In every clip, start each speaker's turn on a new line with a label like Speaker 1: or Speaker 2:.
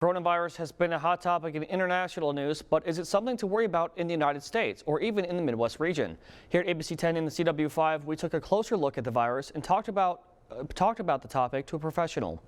Speaker 1: Coronavirus has been a hot topic in international news, but is it something to worry about in the United States or even in the Midwest region? Here at ABC 10 and the CW5, we took a closer look at the virus and talked about the topic to a professional.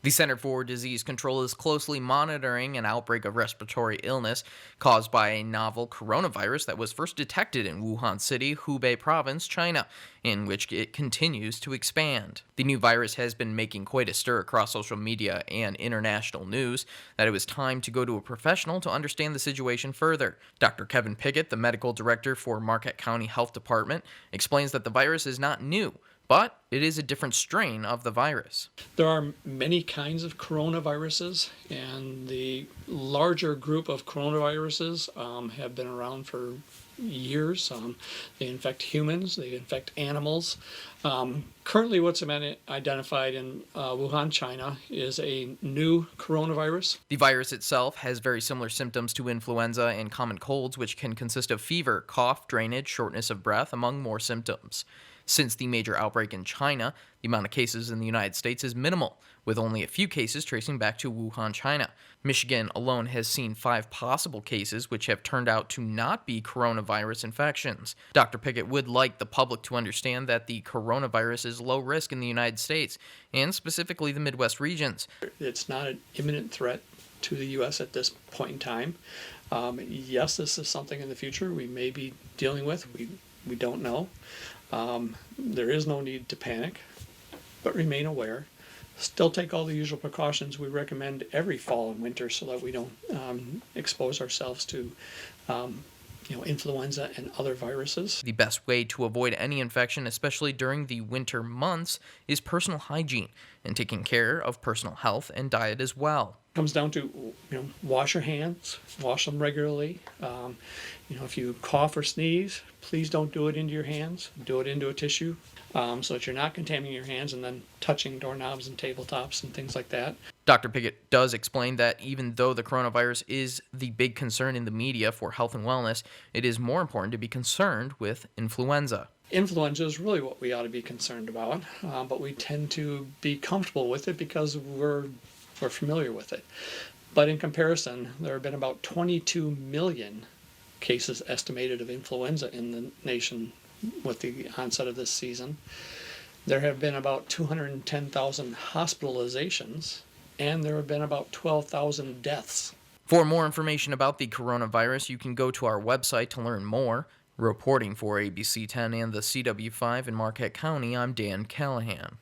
Speaker 2: The Center for Disease Control is closely monitoring an outbreak of respiratory illness caused by a novel coronavirus that was first detected in Wuhan City, Hubei Province, China, in which it continues to expand. The new virus has been making quite a stir across social media and international news that it was time to go to a professional to understand the situation further. Dr. Kevin Pickett, the medical director for Marquette County Health Department, explains that the virus is not new, but it is a different strain of the virus.
Speaker 3: There are many kinds of coronaviruses, and the larger group of coronaviruses have been around for years. They infect humans, they infect animals. Currently what's been identified in Wuhan, China is a new coronavirus.
Speaker 2: The virus itself has very similar symptoms to influenza and common colds, which can consist of fever, cough, drainage, shortness of breath, among more symptoms. Since the major outbreak in China, the amount of cases in the United States is minimal, with only a few cases tracing back to Wuhan, China. Michigan alone has seen 5 possible cases which have turned out to not be coronavirus infections. Dr. Pickett would like the public to understand that the coronavirus is low risk in the United States, and specifically the Midwest regions.
Speaker 3: It's not an imminent threat to the U.S. at this point in time. Yes, this is something in the future we may be dealing with. We don't know. There is no need to panic, but remain aware. Still take all the usual precautions we recommend every fall and winter so that we don't expose ourselves to influenza and other viruses.
Speaker 2: The best way to avoid any infection, especially during the winter months, is personal hygiene and taking care of personal health and diet as well.
Speaker 3: It comes down to wash your hands, wash them regularly. If you cough or sneeze, please don't do it into your hands. Do it into a tissue so that you're not contaminating your hands and then touching doorknobs and tabletops and things like that.
Speaker 2: Dr. Pickett does explain that even though the coronavirus is the big concern in the media for health and wellness, it is more important to be concerned with influenza.
Speaker 3: Influenza is really what we ought to be concerned about, but we tend to be comfortable with it because we're familiar with it. But in comparison, there have been about 22 million cases estimated of influenza in the nation with the onset of this season. There have been about 210,000 hospitalizations, and there have been about 12,000 deaths.
Speaker 2: For more information about the coronavirus, you can go to our website to learn more. Reporting for ABC 10 and the CW5 in Marquette County, I'm Dan Callahan.